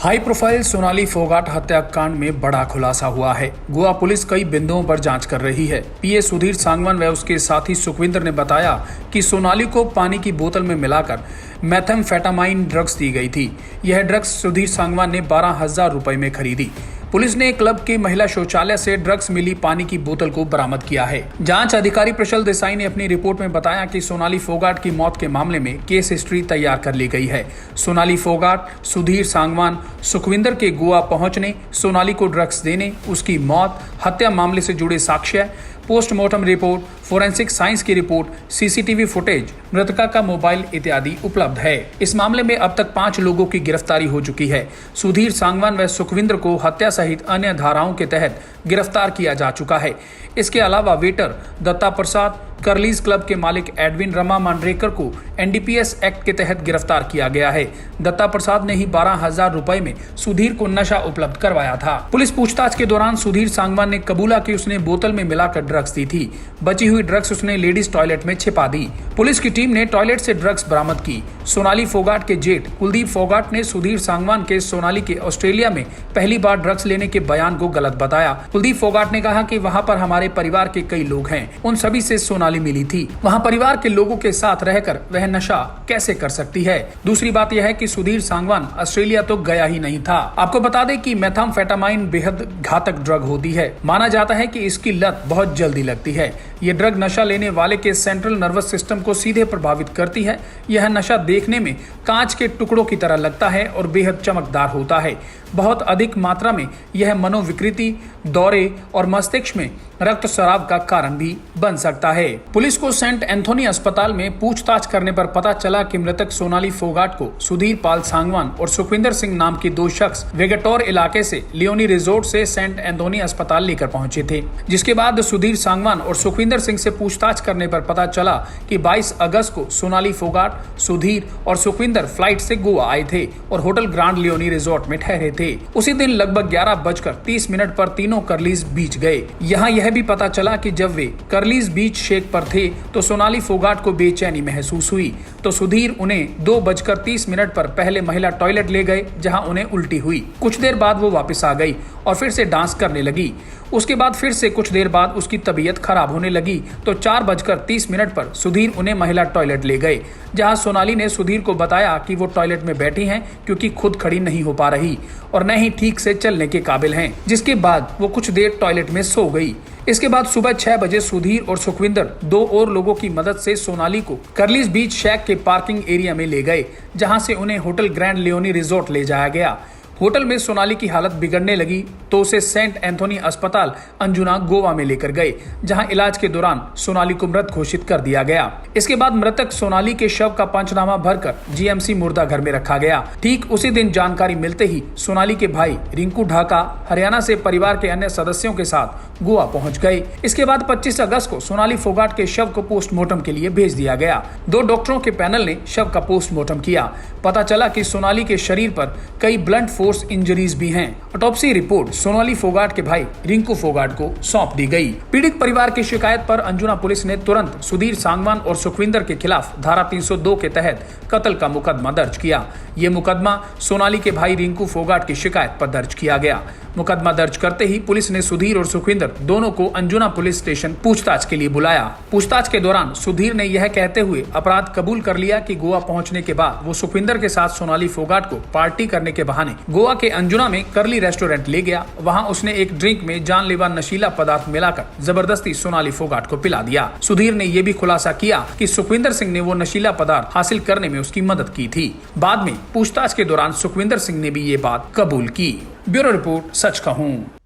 High profile Sonali Phogat हत्याकांड में बड़ा खुलासा हुआ है। गोवा पुलिस कई बिंदुओं पर जांच कर रही है। पीए सुधीर सांगवान व उसके साथी सुखविंदर ने बताया कि सोनाली को पानी की बोतल में मिलाकर मेथाम्फेटामाइन ड्रग्स दी गई थी। यह ड्रग्स सुधीर सांगवान ने 12,000 रुपए में खरीदी। पुलिस ने क्लब के महिला शौचालय से ड्रग्स मिली पानी की बोतल को बरामद किया है। जांच अधिकारी प्रशल देसाई ने अपनी रिपोर्ट में बताया कि सोनाली फोगाट की मौत के मामले में केस हिस्ट्री तैयार कर ली गई है। सोनाली फोगाट, सुधीर सांगवान, सुखविंदर के गोवा पहुंचने, सोनाली को ड्रग्स देने, उसकी मौत, हत्या मामले से जुड़े साक्ष्य, पोस्टमार्टम रिपोर्ट, फोरेंसिक साइंस की रिपोर्ट, सीसीटीवी फुटेज, मृतका का मोबाइल इत्यादि उपलब्ध है। इस मामले में अब तक 5 लोगों की गिरफ्तारी हो चुकी है। सुधीर सांगवान व सुखविंदर को हत्या सहित अन्य धाराओं के तहत गिरफ्तार किया जा चुका है। इसके अलावा वेटर दत्ता प्रसाद, कर्लीज क्लब के मालिक एडविन रमा मांडरेकर को एनडीपीएस एक्ट के तहत गिरफ्तार किया गया है। दत्ता प्रसाद ने ही 12,000 रुपए में सुधीर को नशा उपलब्ध करवाया था। पुलिस पूछताछ के दौरान सुधीर सांगवान ने कबूला कि उसने बोतल में मिलाकर ड्रग्स दी थी। बची हुई ड्रग्स उसने लेडीज टॉयलेट में छिपा दी। पुलिस की टीम ने टॉयलेट से ड्रग्स बरामद की। सोनाली फोगाट के जेठ कुलदीप फोगाट ने सुधीर सांगवान के सोनाली के ऑस्ट्रेलिया में पहली बार ड्रग्स लेने के बयान को गलत बताया। कुलदीप फोगाट ने कहा कि वहां पर हमारे परिवार के कई लोग हैं, उन सभी से सोनाली मिली थी। वहां परिवार के लोगों के साथ रहकर वह नशा कैसे कर सकती है। दूसरी बात यह है कि सुधीर सांगवान ऑस्ट्रेलिया तो गया ही नहीं था। आपको बता दें कि मेथाम्फेटामाइन बेहद घातक ड्रग होती है। माना जाता है कि इसकी लत बहुत जल्दी लगती है। ये ड्रग नशा लेने वाले के सेंट्रल नर्वस सिस्टम को सीधे प्रभावित करती है। यह नशा देखने में कांच के टुकड़ों की तरह लगता है और बेहद चमकदार होता है। बहुत अधिक मात्रा में यह मनोविकृति, दौरे और मस्तिष्क में रक्तस्राव का कारण भी बन सकता है। पुलिस को सेंट एंथोनी अस्पताल में पूछताछ करने पर पता चला कि मृतक सोनाली फोगाट को सुधीर पाल सांगवान और सुखविंदर सिंह नाम के 2 शख्स वेगेटोर इलाके से लियोनी रिजोर्ट से सेंट एंथोनी अस्पताल लेकर पहुंचे थे। जिसके बाद सुधीर सांगवान और सुखविंदर सिंह से पूछताछ करने पर पता चला कि 22 अगस्त को सोनाली फोगाट, सुधीर और सुखविंदर फ्लाइट से गोवा आए थे और होटल ग्रांड लियोनी रिजोर्ट में ठहरे थे। उसी दिन लगभग 11:30 पर तीनों कर्लीज बीच गए। यहाँ यह भी पता चला कि जब वे कर्लीज बीच शेक पर थे तो सोनाली फोगाट को बेचैनी महसूस हुई, तो सुधीर उन्हें 2:30 पर पहले महिला टॉयलेट ले गए, जहां उन्हें उल्टी हुई। कुछ देर बाद वो वापस आ गई और फिर से डांस करने लगी। उसके बाद फिर से कुछ देर बाद उसकी तबीयत खराब होने लगी, तो 4:30 पर सुधीर उन्हें महिला टॉयलेट ले गए, जहां सोनाली ने सुधीर को बताया कि वो टॉयलेट में बैठी हैं क्योंकि खुद खड़ी नहीं हो पा रही और न ही ठीक से चलने के काबिल हैं। जिसके बाद वो कुछ देर टॉयलेट में सो गई। इसके बाद सुबह 6 बजे सुधीर और सुखविंदर 2 और लोगों की मदद से सोनाली को कर्लीज बीच शैक के पार्किंग एरिया में ले गए, जहां से उन्हें होटल ग्रैंड लियोनी रिजोर्ट ले जाया गया। होटल में सोनाली की हालत बिगड़ने लगी तो उसे सेंट एंथोनी अस्पताल अंजुना गोवा में लेकर गए, जहां इलाज के दौरान सोनाली को मृत घोषित कर दिया गया। इसके बाद मृतक सोनाली के शव का पंचनामा भरकर जीएमसी मुर्दा घर में रखा गया। ठीक उसी दिन जानकारी मिलते ही सोनाली के भाई रिंकू ढाका हरियाणा से परिवार के अन्य सदस्यों के साथ गोवा पहुंच गए। इसके बाद 25 अगस्त को सोनाली फोगाट के शव को पोस्टमार्टम के लिए भेज दिया गया। 2 डॉक्टरों के पैनल ने शव का पोस्टमार्टम किया। पता चला कि सोनाली के शरीर पर कई ब्लंट फोर्स इंजरीज भी हैं। ऑटोप्सी रिपोर्ट सोनाली फोगाट के भाई रिंकू फोगाट को सौंप दी गई। पीड़ित परिवार की शिकायत पर अंजुना पुलिस ने तुरंत सुधीर सांगवान और सुखविंदर के खिलाफ धारा 302 के तहत कत्ल का मुकदमा दर्ज किया। ये मुकदमा सोनाली के भाई रिंकू फोगाट की शिकायत पर दर्ज किया गया। मुकदमा दर्ज करते ही पुलिस ने सुधीर और सुखविंदर दोनों को अंजुना पुलिस स्टेशन पूछताछ के लिए बुलाया। पूछताछ के दौरान सुधीर ने यह कहते हुए अपराध कबूल कर लिया कि गोवा पहुंचने के बाद वो सुखविंदर के साथ सोनाली फोगाट को पार्टी करने के बहाने गोवा के अंजुना में कर्ली रेस्टोरेंट ले गया। वहां उसने एक ड्रिंक में जानलेवा नशीला पदार्थ मिलाकर जबरदस्ती सोनाली फोगाट को पिला दिया। सुधीर ने यह भी खुलासा किया कि सुखविंदर सिंह ने वो नशीला पदार्थ हासिल करने में उसकी मदद की थी। बाद में पूछताछ के दौरान सुखविंदर सिंह ने भी ये बात कबूल की। ब्यूरो रिपोर्ट, सच कहूं।